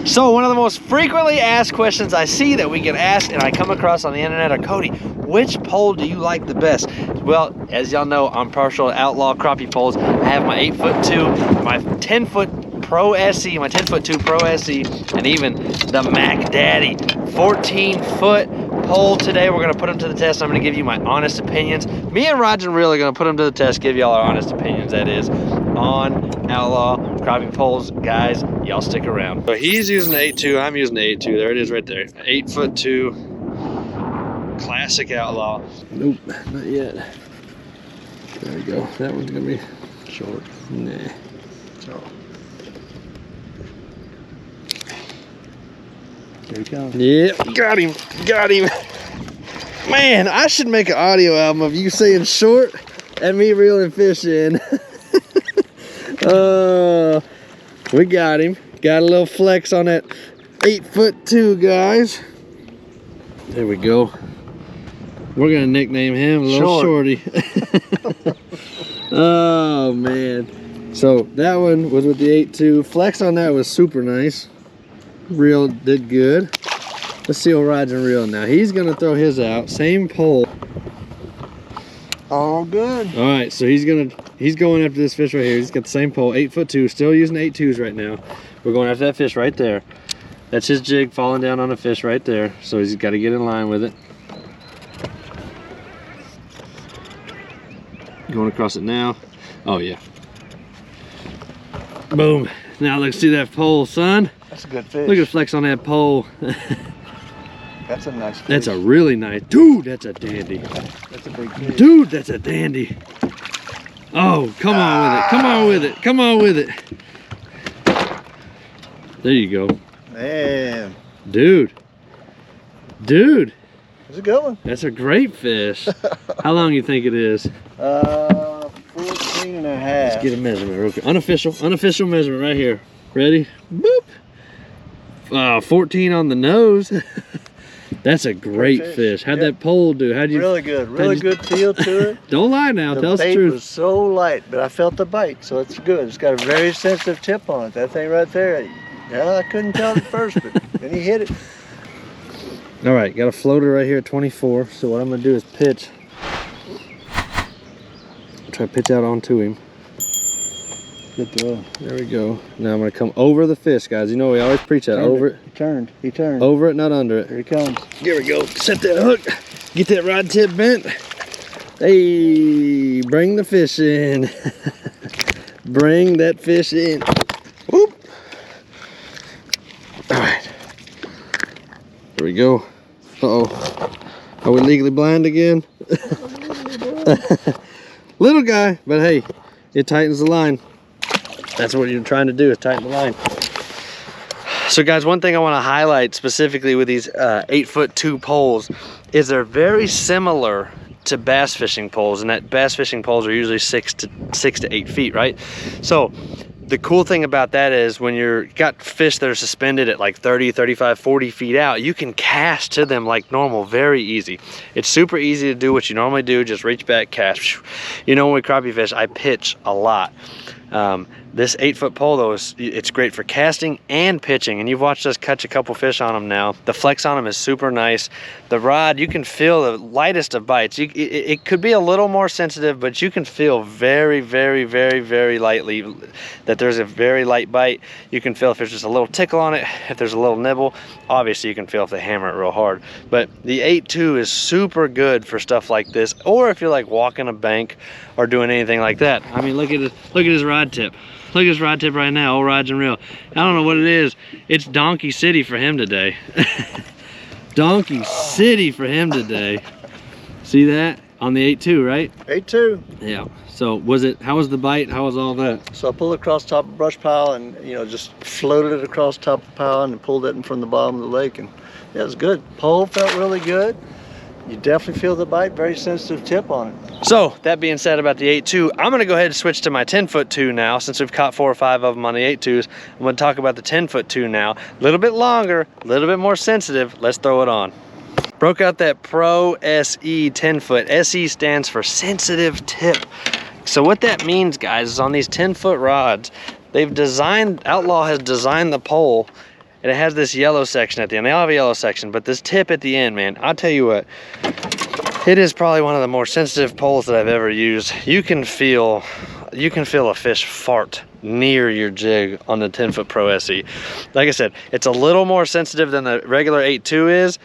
So one of the most frequently asked questions I see that we get asked and I come across on the internet are, Cody, which pole do you like the best? Well, as y'all know, I'm partial to Outlaw Crappie Poles. I have my 8'2", my 10-foot Pro SE, my 10'2" Pro SE, and even the Mac Daddy 14-foot pole. Today we're gonna put them to the test. I'm gonna give you my honest opinions. Me and Roger and Reel are gonna put them to the test, give y'all our honest opinions, that is, on Outlaw Crappie Poles. Guys, y'all stick around. So he's using the 8'2", I'm using the 8'2". There it is right there. 8'2", classic Outlaw. Nope, not yet. There we go. That one's gonna be short. Nah. So. Here he comes. Yep, got him, got him. Man, I should make an audio album of you saying short and me reeling fish in. We got him. Got a little flex on that 8'2", guys. There we go. We're gonna nickname him Little Shorty. Oh man. So that one was with the 8'2". Flex on that was super nice. Reel did good. Let's see old Roger and Reel now. He's gonna throw his out. Same pole. All good. All right, so he's going after this fish right here. He's got the same pole, 8'2", still using 8'2s right now. We're going after that fish right there. That's his jig falling down on a fish right there. So he's got to get in line with it. Going across it now. Oh yeah. Boom. Now let's see that pole, son. That's a good fish. Look at the flex on that pole. That's a nice fish. That's a really nice, dude, that's a dandy. That's a big fish. Dude, that's a dandy. Oh, come on with it, come on with it, come on with it. There you go. Man. Dude. Dude. That's a good one. That's a great fish. How long you think it is? 14 and a half. Let's get a measurement real quick. Unofficial measurement right here. Ready? Boop. 14 on the nose. That's a great fish. How'd that pole do? How'd you? Really good. Really good feel to it. Don't lie now. Tell us the truth. The bait was so light, but I felt the bite, so it's good. It's got a very sensitive tip on it. That thing right there. Yeah, I couldn't tell at first, but then he hit it. All right, got a floater right here at 24. So what I'm gonna do is pitch. Try to pitch out onto him. Good throw. There we go. Now I'm gonna come over the fish, guys. You know we always preach that. Over it. He turned. He turned. Over it, not under it. Here he comes. Here we go. Set that hook. Get that rod tip bent. Hey, bring the fish in. Bring that fish in. Whoop. All right. There we go. Uh-oh. Are we legally blind again? Little guy, but hey, it tightens the line. That's what you're trying to do, is tighten the line. So guys, one thing I want to highlight specifically with these 8'2" poles is they're very similar to bass fishing poles, and that bass fishing poles are usually 6 to 8 feet, right? So the cool thing about that is when you've got fish that are suspended at like 30, 35, 40 feet out, you can cast to them like normal, very easy. It's super easy to do what you normally do, just reach back, cast. You know, when we crappie fish, I pitch a lot. This 8-foot pole though, it's great for casting and pitching, and you've watched us catch a couple fish on them now. The flex on them is super nice. The rod, you can feel the lightest of bites. It could be a little more sensitive, but you can feel very, very, very, very lightly that there's a very light bite. You can feel if there's just a little tickle on it, if there's a little nibble. Obviously you can feel if they hammer it real hard. But the 8'2" is super good for stuff like this, or if you're like walking a bank or doing anything like that. I mean, look at his rod tip. Look at his rod tip right now, old Roger and Reel. I don't know what it is. It's Donkey City for him today. Donkey City for him today. See that? On the 8'2", right? 8'2". Yeah. So how was the bite? How was all that? So I pulled it across top of the brush pile and, you know, just floated it across top of the pile and pulled it in from the bottom of the lake. And yeah, it was good. Pole felt really good. You definitely feel the bite, very sensitive tip on it. So that being said about the 8'2", I'm gonna go ahead and switch to my 10'2" now. Since we've caught 4 or 5 of them on the 8'2s, I'm gonna talk about the 10'2" now. A little bit longer, a little bit more sensitive. Let's throw it on. Broke out that Pro SE 10-foot. SE stands for sensitive tip. So what that means, guys, is on these 10-foot rods, Outlaw has designed the pole and it has this yellow section at the end. They all have a yellow section, but this tip at the end, man, I'll tell you what, it is probably one of the more sensitive poles that I've ever used. You can feel a fish fart near your jig on the 10-foot Pro SE. Like I said, it's a little more sensitive than the regular 8.2 is,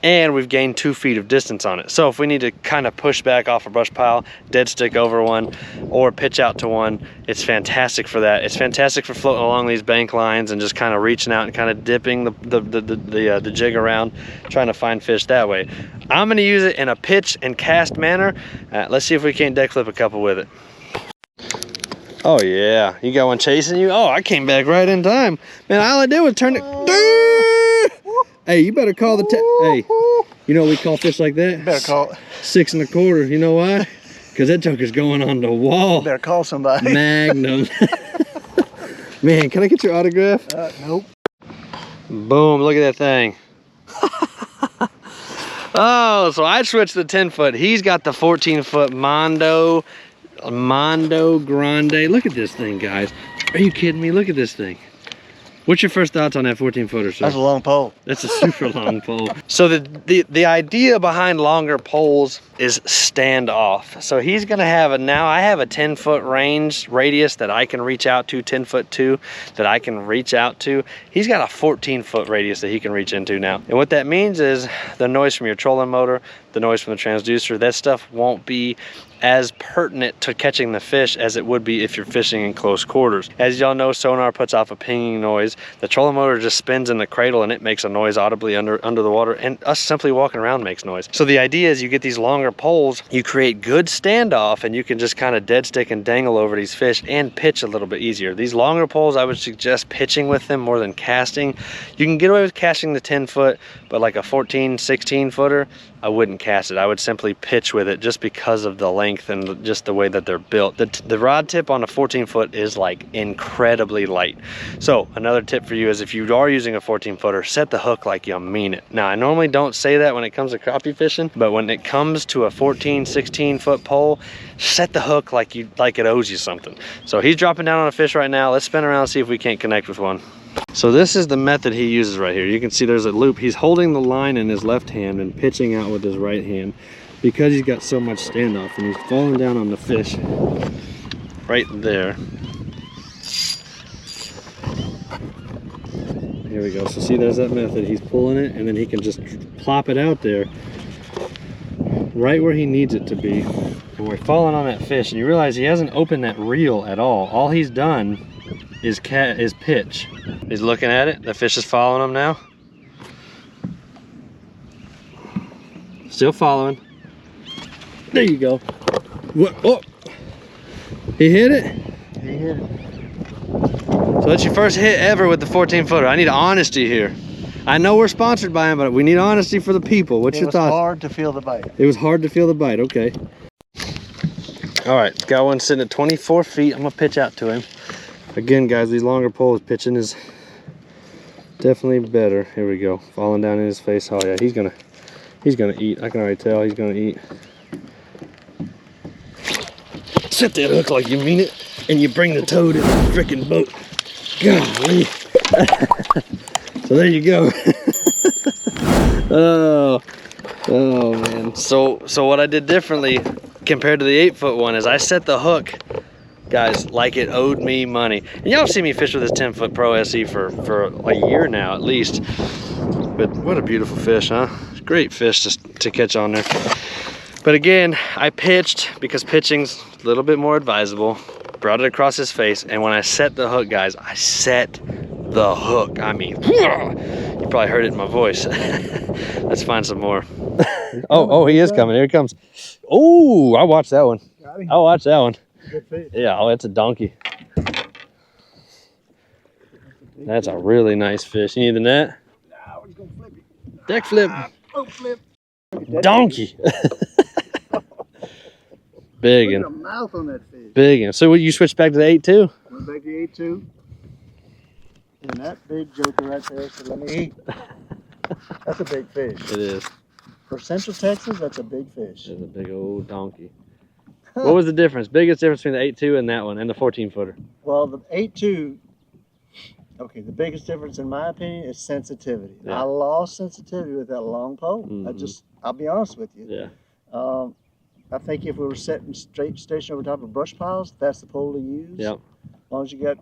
and we've gained 2 feet of distance on it. So if we need to kind of push back off a brush pile, dead stick over one, or pitch out to one, it's fantastic for that. It's fantastic for floating along these bank lines and just kind of reaching out and kind of dipping the jig around, trying to find fish that way. I'm gonna use it in a pitch and cast manner. Let's see if we can't deck flip a couple with it. Oh yeah, you got one chasing you? Oh, I came back right in time. Man, all I did was turn it. Hey, you better call the hey, you know what we call fish like that? You better call 6 1/4. You know why? Because that joker's going on the wall. You better call somebody. Magnum. Man, can I get your autograph? Nope. Boom, look at that thing. Oh, so I switched the 10-foot. He's got the 14-foot Mondo Grande. Look at this thing, guys. Are you kidding me? Look at this thing. What's your first thoughts on that 14-footer, sir? That's a long pole. That's a super long pole. So the idea behind longer poles is standoff. So he's gonna have now I have a 10-foot radius that I can reach out to, 10-foot 2 that I can reach out to. He's got a 14-foot radius that he can reach into now. And what that means is the noise from your trolling motor, the noise from the transducer, that stuff won't be as pertinent to catching the fish as it would be if you're fishing in close quarters. As y'all know, sonar puts off a pinging noise. The trolling motor just spins in the cradle and it makes a noise audibly under the water, and us simply walking around makes noise. So the idea is you get these longer poles, you create good standoff, and you can just kind of dead stick and dangle over these fish and pitch a little bit easier. These longer poles, I would suggest pitching with them more than casting. You can get away with casting the 10-foot, but like a 14, 16-footer, I wouldn't cast it. I would simply pitch with it just because of the length and just the way that they're built. The rod tip on a 14-foot is like incredibly light. So another tip for you is if you are using a 14-footer, set the hook like you mean it. Now, I normally don't say that when it comes to crappie fishing, but when it comes to a 14, 16-foot pole, set the hook like it owes you something. So he's dropping down on a fish right now. Let's spin around and see if we can't connect with one. So this is the method he uses right here. You can see there's a loop. He's holding the line in his left hand and pitching out with his right hand because he's got so much standoff, and he's falling down on the fish right there. Here we go. So see, there's that method. He's pulling it, and then he can just plop it out there right where he needs it to be. And we're falling on that fish, and you realize he hasn't opened that reel at all. All he's done is pitch. He's looking at it. The fish is following him now. Still following. There you go. What? Oh, he hit it? He hit it. So that's your first hit ever with the 14-footer. I need honesty here. I know we're sponsored by him, but we need honesty for the people. What's your thoughts? It was hard to feel the bite. It was hard to feel the bite, okay. All right, got one sitting at 24 feet. I'm gonna pitch out to him. Again, guys, these longer poles, pitching is definitely better. Here we go, falling down in his face. Oh yeah, he's gonna eat. I can already tell he's gonna eat. Set that hook like you mean it, and you bring the toad in the frickin' boat. Golly. So there you go. Oh man. So what I did differently compared to the 8-foot one is I set the hook, guys, like it owed me money. And y'all see me fish with this 10-foot Pro SE for a year now at least. But what a beautiful fish, huh? Great fish to catch on there. But again, I pitched because pitching's a little bit more advisable. Brought it across his face, and when I set the hook, guys, I set the hook. I mean, you probably heard it in my voice. Let's find some more. Oh, he is coming. Here he comes. Oh, I watched that one. I watched that one. Good fish. Yeah, oh, it's a donkey. That's a really nice fish. You need the net? Nah, we're gonna flip it. Deck flip. Oh, flip. Donkey. Big Look and at the mouth on that fish. big and. So what, you switched back to the 8.2? Went back to 8.2. And that big joker right there said, let me eat. That's a big fish. It is. For Central Texas, that's a big fish. It's a big old donkey. What was the difference? Biggest difference between the 8.2 and that one, and the 14-footer? Well, the 8.2, Okay, the biggest difference in my opinion is sensitivity. Yeah. I lost sensitivity with that long pole. I'll be honest with you. Yeah. I think if we were sitting straight station over top of brush piles, that's the pole to use. Yep. As long as you got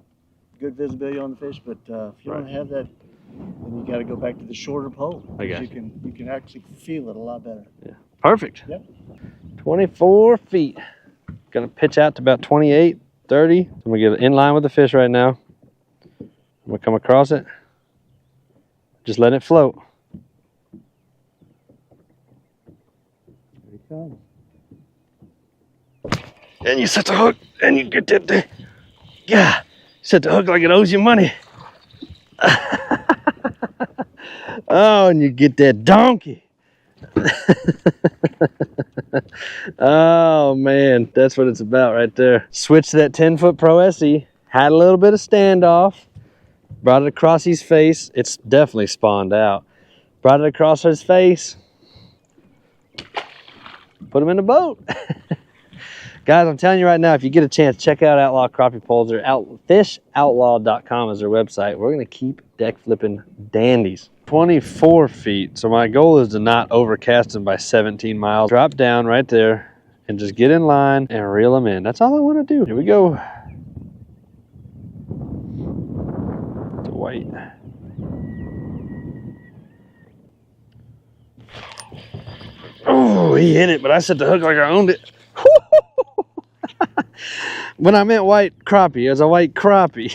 good visibility on the fish, but if you don't have that, then you got to go back to the shorter pole. I You can actually feel it a lot better. Yeah. Perfect. Yep. 24 feet. Gonna pitch out to about 28, 30. I'm gonna get in line with the fish right now. I'm gonna come across it. Just let it float. There he comes. And you set the hook and you get that thing. Yeah. Set the hook like it owes you money. Oh, and you get that donkey. Oh man, that's what it's about right there. Switched to that 10-foot Pro SE, had a little bit of standoff, brought it across his face. It's definitely spawned out. Brought it across his face, put him in the boat. Guys, I'm telling you right now, if you get a chance, check out Outlaw Crappie Poles. Or fishoutlaw.com is their website. We're gonna keep deck flipping dandies. 24 feet. So my goal is to not overcast them by 17 miles. Drop down right there and just get in line and reel them in. That's all I want to do. Here we go. It's a white. Oh, he hit it, but I set the hook like I owned it. When I meant white crappie, it was a white crappie.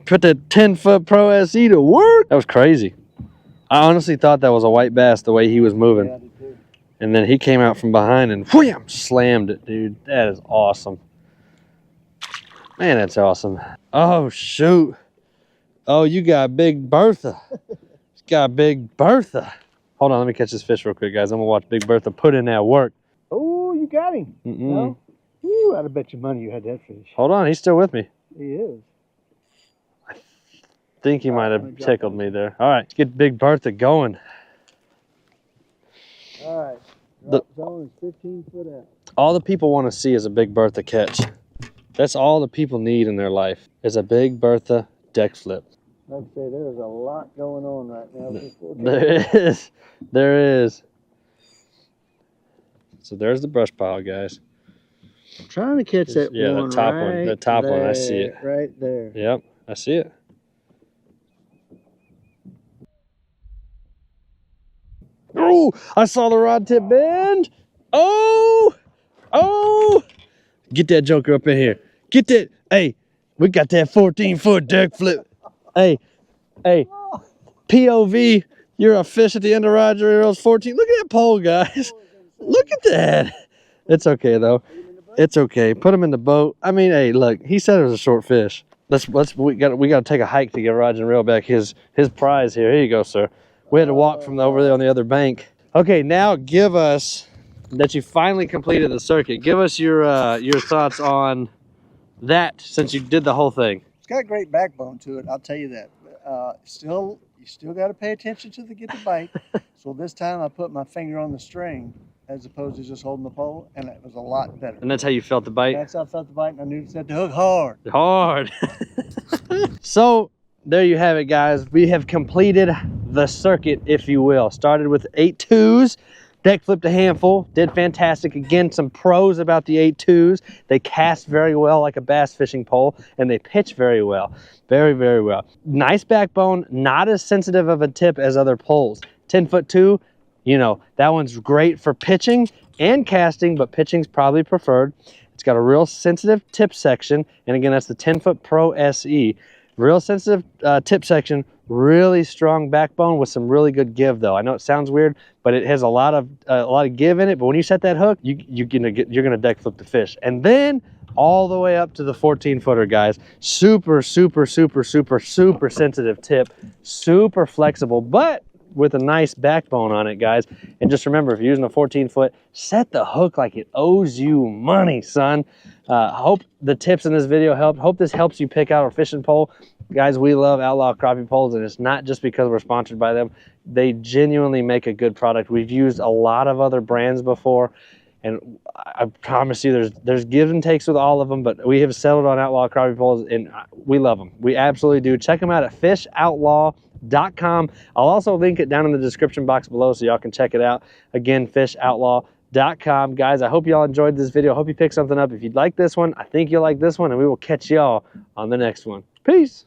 Put the 10-foot Pro SE to work. That was crazy. I honestly thought that was a white bass the way he was moving. Yeah, I did too. And then he came out from behind and wham, slammed it, dude. That is awesome. Man, that's awesome. Oh, shoot. Oh, you got Big Bertha. You got Big Bertha. Hold on, let me catch this fish real quick, guys. I'm going to watch Big Bertha put in that work. Oh, you got him. No? Ooh, I'd have bet you money you had that fish. Hold on, he's still with me. He is. I think he might have tickled me there. All right, let's get Big Bertha going. All right. Drop zone is 15 foot out. All the people want to see is a Big Bertha catch. That's all the people need in their life, is a Big Bertha deck flip. Like I say, there's a lot going on right now. There is. There is. So there's the brush pile, guys. I'm trying to catch that yeah, one. The top right one. The top there, one. I see it. Right there. Yep, I see it. Oh, I saw the rod tip bend. Oh, oh. Get that joker up in here. Get that. Hey, we got that 14-foot deck flip. Hey, POV, you're a fish at the end of Roger Earl's 14. Look at that pole, guys. Look at that. It's okay, though. It's okay. Put him in the boat. I mean, hey, look, he said it was a short fish. We got to take a hike to get Roger and reel back his prize here. Here you go, sir. We had to walk from over there on the other bank. Okay, now give us, that you finally completed the circuit, give us your thoughts on that since you did the whole thing. It's got a great backbone to it, I'll tell you that. You still got to pay attention to get the bite. So this time I put my finger on the string as opposed to just holding the pole, and it was a lot better. And that's how you felt the bite? That's how I felt the bite, and I knew it set the hook hard. Hard. So there you have it, guys. We have completed the circuit, if you will. Started with 8.2s, deck flipped a handful, did fantastic. Again, some pros about the 8.2s. They cast very well like a bass fishing pole, and they pitch very well. Very, very well. Nice backbone, not as sensitive of a tip as other poles. 10-foot 2, you know, that one's great for pitching and casting, but pitching's probably preferred. It's got a real sensitive tip section, and again, that's the 10-foot Pro SE. Real sensitive tip section, really strong backbone with some really good give, though. I know it sounds weird, but it has a lot of give in it. But when you set that hook, you're gonna deck flip the fish, and then all the way up to the 14-footer, guys. Super, super, super, super, super sensitive tip, super flexible, but with a nice backbone on it, guys. And just remember, if you're using a 14-foot, set the hook like it owes you money, son. Hope the tips in this video helped. Hope this helps you pick out a fishing pole. Guys, we love Outlaw Crappie Poles, and it's not just because we're sponsored by them. They genuinely make a good product. We've used a lot of other brands before. And I promise you, there's gives and takes with all of them, but we have settled on Outlaw Crappie Poles, and we love them. We absolutely do. Check them out at fishoutlaw.com. I'll also link it down in the description box below so y'all can check it out. Again, fishoutlaw.com. Guys, I hope y'all enjoyed this video. I hope you picked something up. If you'd like this one, I think you'll like this one, and we will catch y'all on the next one. Peace.